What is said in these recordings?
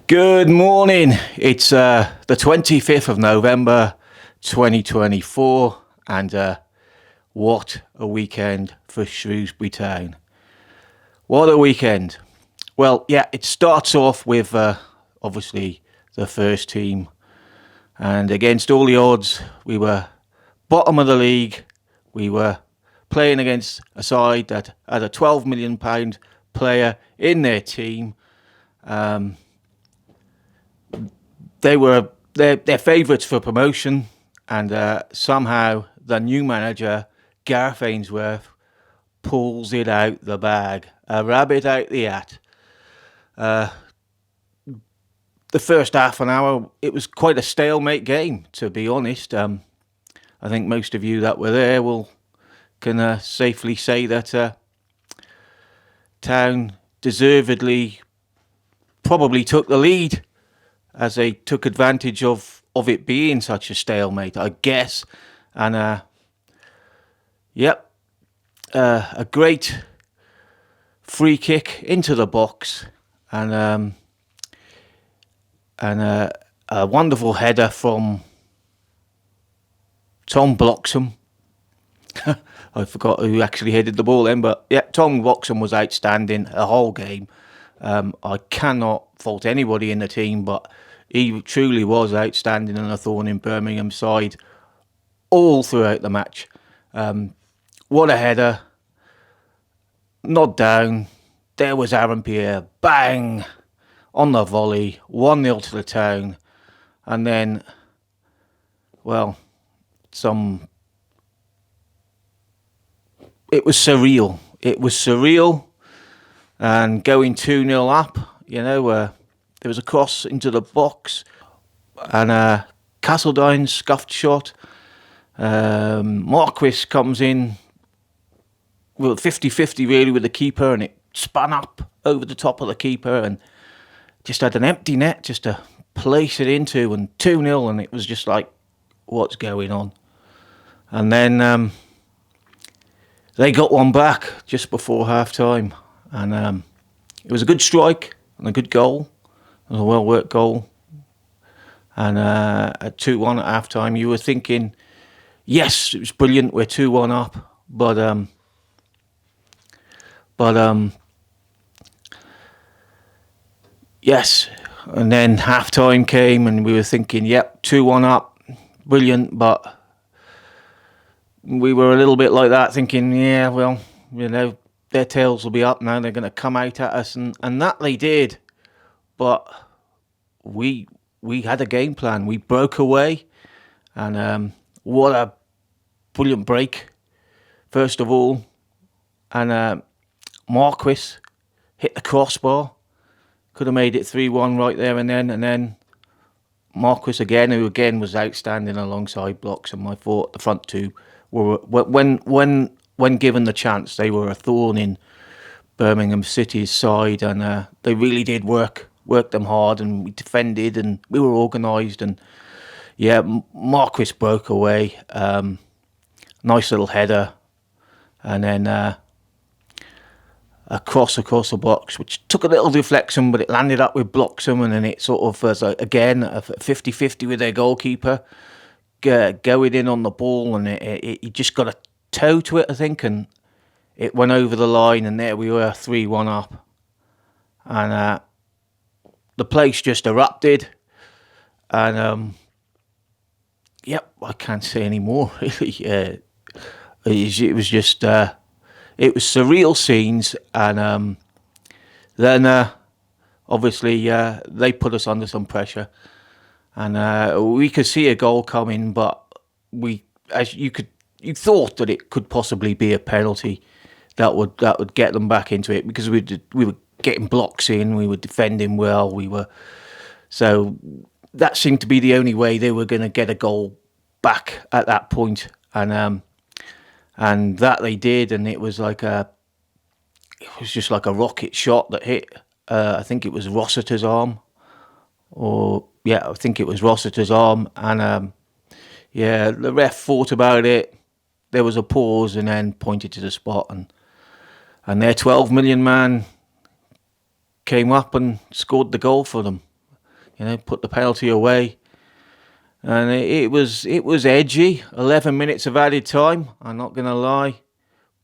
Good morning. It's the 25th of November 2024, and what a weekend for Shrewsbury Town. What a weekend. Well, yeah, it starts off with obviously the first team, and against all the odds, we were bottom of the league. We were playing against a side that had a £12 million player in their team. They're favourites for promotion, and somehow the new manager, Gareth Ainsworth, pulls it out the bag, a rabbit out the hat. The first half an hour, it was quite a stalemate game, to be honest. I think most of you that were there can safely say that Town deservedly probably took the lead, as they took advantage of it being such a stalemate, I guess. And a great free kick into the box, and a wonderful header from Tom Bloxham. I forgot who actually headed the ball then, but yeah, Tom Bloxham was outstanding the whole game. I cannot fault anybody in the team, but he truly was outstanding and a thorn in Birmingham's side all throughout the match. What a header. Nod down. There was Aaron Pierre. Bang! On the volley. 1-0 to the Town. And then, well, it was surreal. It was surreal. And going 2-0 up, there was a cross into the box, and Castledyne's scuffed shot. Marquis comes in, well, 50-50 really with the keeper, and it spun up over the top of the keeper and just had an empty net just to place it into, and 2-0, and it was just like, what's going on? And then they got one back just before half-time, and it was a good strike and a good goal. It was a well-worked goal. And at 2-1 at half-time, you were thinking, yes, it was brilliant, we're 2-1 up. But yes. And then half-time came, and we were thinking, yep, 2-1 up, brilliant. But we were a little bit like that, thinking, yeah, well, their tails will be up now. They're going to come out at us. And that they did. But we had a game plan. We broke away, and what a brilliant break, first of all. And Marquis hit the crossbar. Could have made it 3-1 right there and then Marquis again, who again was outstanding alongside Bloxham. I thought the front two were, when given the chance, they were a thorn in Birmingham City's side, and they really did work them hard, and we defended, and we were organised, and yeah, Marquis broke away. Nice little header, and then a cross across the box, which took a little deflection, but it landed up with Bloxham, and then it sort of was again a 50-50 with their goalkeeper going in on the ball, and he just got a toe to it, I think, and it went over the line, and there we were, 3-1 up, and the place just erupted, and I can't say any more. Really, it was just it was surreal scenes, and then obviously they put us under some pressure, and we could see a goal coming, but you thought that it could possibly be a penalty that would get them back into it, because we were getting blocks in, we were defending well, so that seemed to be the only way they were going to get a goal back at that point, and that they did, and it was just like a rocket shot that hit. I think it was Rossiter's arm, I think it was Rossiter's arm, and the ref thought about it. There was a pause, and then pointed to the spot, and their 12 million man came up and scored the goal for them. put the penalty away. And it was edgy. 11 minutes of added time. I'm not going to lie,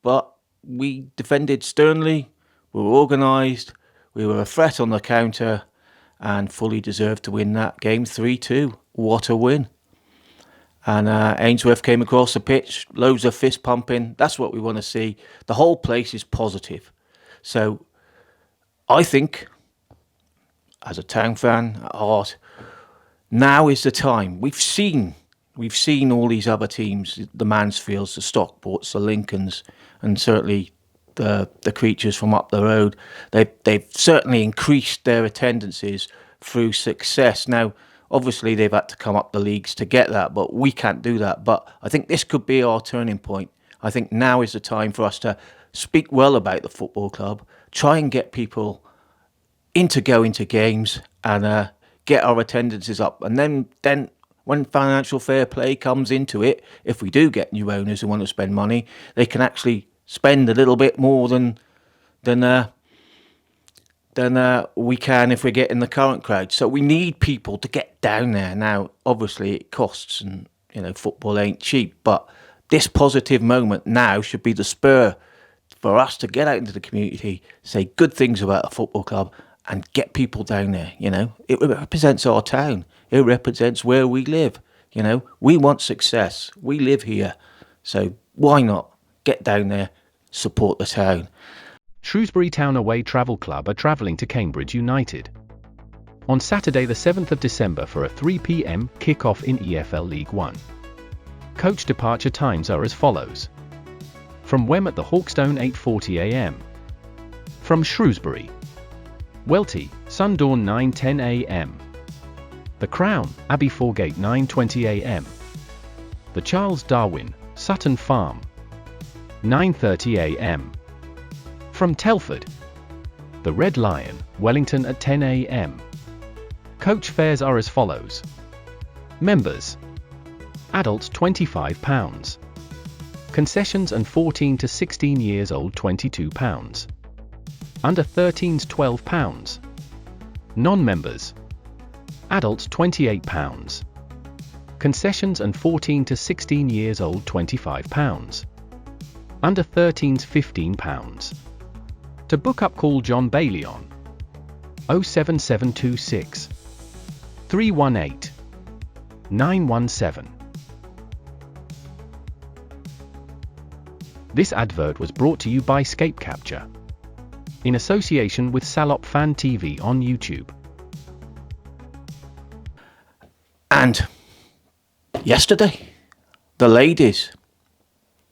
but we defended sternly. We were organised. We were a threat on the counter, and fully deserved to win that game 3-2. What a win! And Ainsworth came across the pitch, loads of fist pumping. That's what we want to see. The whole place is positive. So I think, as a town fan at heart, now is the time. We've seen all these other teams, the Mansfields, the Stockports, the Lincolns, and certainly the creatures from up the road. They've certainly increased their attendances through success. Now, obviously, they've had to come up the leagues to get that, but we can't do that. But I think this could be our turning point. I think now is the time for us to speak well about the football club, try and get people into going to games, and get our attendances up. And then when financial fair play comes into it, if we do get new owners who want to spend money, they can actually spend a little bit more than we can if we're getting the current crowd. So we need people to get down there. Now, obviously, it costs, and football ain't cheap. But this positive moment now should be the spur for us to get out into the community, say good things about the football club, and get people down there. It represents our town. It represents where we live. We want success. We live here, so why not get down there, support the town? Shrewsbury Town Away Travel Club are travelling to Cambridge United on Saturday the 7th of December for a 3 p.m. kick-off in EFL League One. Coach departure times are as follows. From Wem at the Hawkstone 8:40 a.m. From Shrewsbury, Welty, Sundawn 9:10 a.m. The Crown, Abbey Foregate 9:20 a.m. The Charles Darwin, Sutton Farm, 9:30 a.m. From Telford, the Red Lion, Wellington at 10 a.m. Coach fares are as follows. Members: adults £25, concessions and 14 to 16 years old £22, under 13s £12, non-members: adults £28, concessions and 14 to 16 years old £25, under 13s £15. To book up, call John Bailey on 07726 318 917. This advert was brought to you by Scape Capture in association with Salop Fan TV on YouTube. And yesterday, the ladies,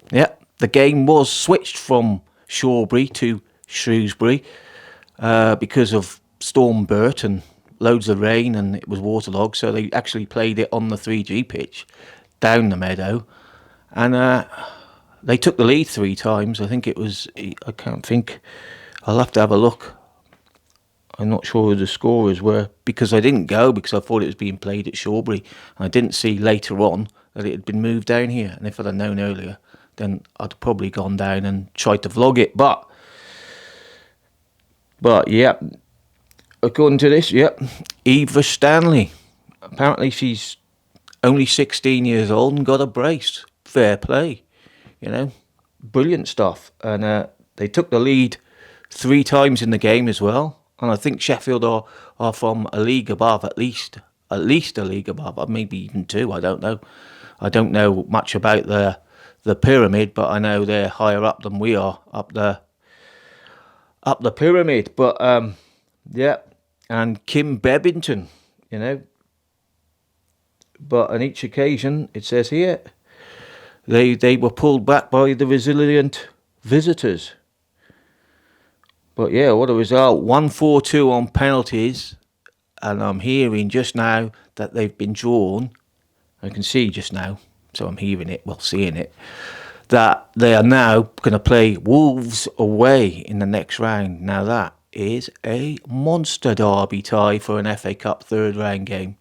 the game was switched from Shawbury to Shrewsbury because of Storm Bert and loads of rain, and it was waterlogged, so they actually played it on the 3G pitch down the meadow, and they took the lead 3 times. I think it was, I can't think, I'll have to have a look. I'm not sure who the scorers were, because I didn't go because I thought it was being played at Shawbury, and I didn't see later on that it had been moved down here. And if I'd have known earlier, then I'd probably gone down and tried to vlog it. But yeah, according to this, Eva Stanley, apparently she's only 16 years old and got a brace. Fair play, brilliant stuff. And they took the lead 3 times in the game as well. And I think Sheffield are from a league above, at least a league above, maybe even 2. I don't know. I don't know much about the pyramid, but I know they're higher up than we are up the pyramid. But and Kim Bebbington, But on each occasion, it says here, they were pulled back by the resilient visitors. But yeah, what a result. 1-4-2 on penalties. And I'm hearing just now that they've been drawn. I can see just now, so I'm hearing it, seeing it, that they are now going to play Wolves away in the next round. Now that is a monster derby tie for an FA Cup 3rd round game.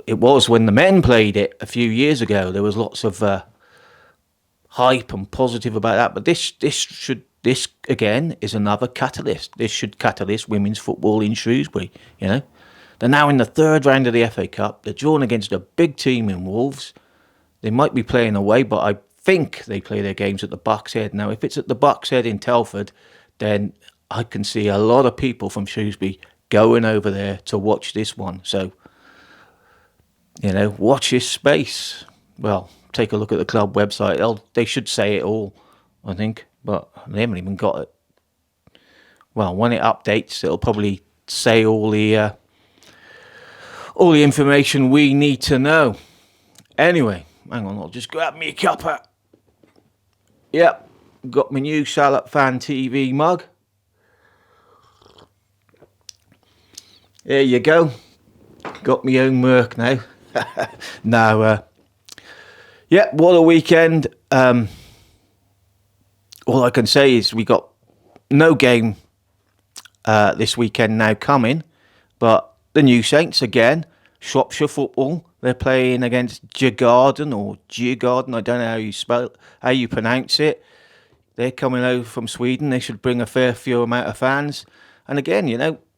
It was when the men played it a few years ago. There was lots of hype and positive about that, but this should this again is another catalyst. This should catalyst women's football in Shrewsbury. They're now in the third round of the FA Cup. They're drawn against a big team in Wolves. They might be playing away, but I think they play their games at the Bucks Head. Now, if it's at the Bucks Head in Telford, then I can see a lot of people from Shrewsbury going over there to watch this one. So, watch this space. Well, take a look at the club website. They should say it all, I think, but they haven't even got it. Well, when it updates, it'll probably say all the information we need to know. Anyway, hang on, I'll just grab me a cuppa. Yep, got my new Salop Fan TV mug. There you go. Got my own Merc now. Now, what a weekend. All I can say is we got no game this weekend now coming, but the New Saints again, Shropshire football. They're playing against Djurgården or Djurgården. I don't know how you pronounce it. They're coming over from Sweden. They should bring a fair few amount of fans. And again,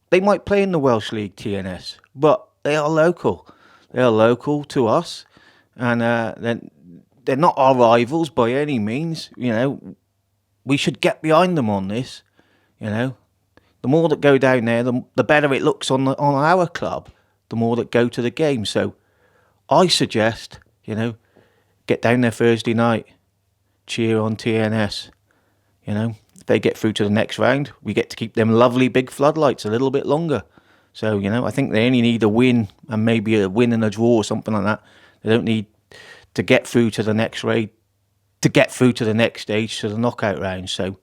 they might play in the Welsh League TNS, but they are local. They are local to us, and they're not our rivals by any means. We should get behind them on this. The more that go down there, the better it looks on our club. The more that go to the game. So I suggest, get down there Thursday night, cheer on TNS. If they get through to the next round, we get to keep them lovely big floodlights a little bit longer. So, I think they only need a win and maybe a win and a draw or something like that. They don't need to get through to the next raid, to get through to the next stage, to the knockout round. So,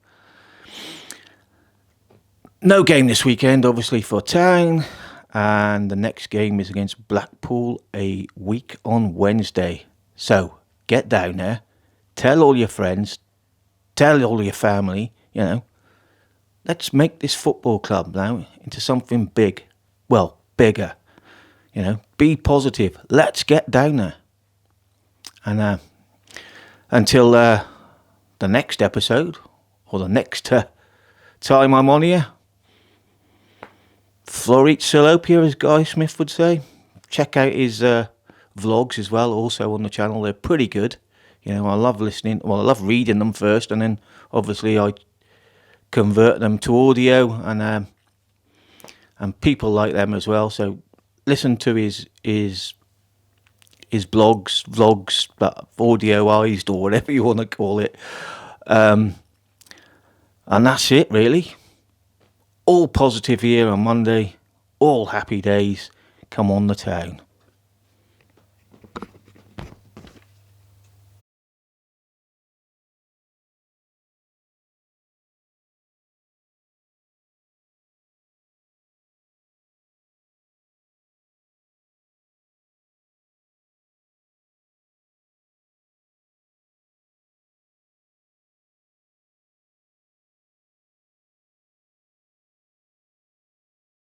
no game this weekend, obviously, for Town. And the next game is against Blackpool a week on Wednesday. So, get down there. Tell all your friends. Tell all your family, Let's make this football club now into something big. Well, bigger. Be positive. Let's get down there. And until the next episode, or the next time I'm on here, Florit Salop, as Guy Smith would say. Check out his vlogs as well, also on the channel. They're pretty good. I love listening. Well, I love reading them first, and then obviously I convert them to audio, and people like them as well. So listen to his vlogs, but audioized or whatever you want to call it. And that's it, really. All positive here on Monday. All happy days. Come on the Town.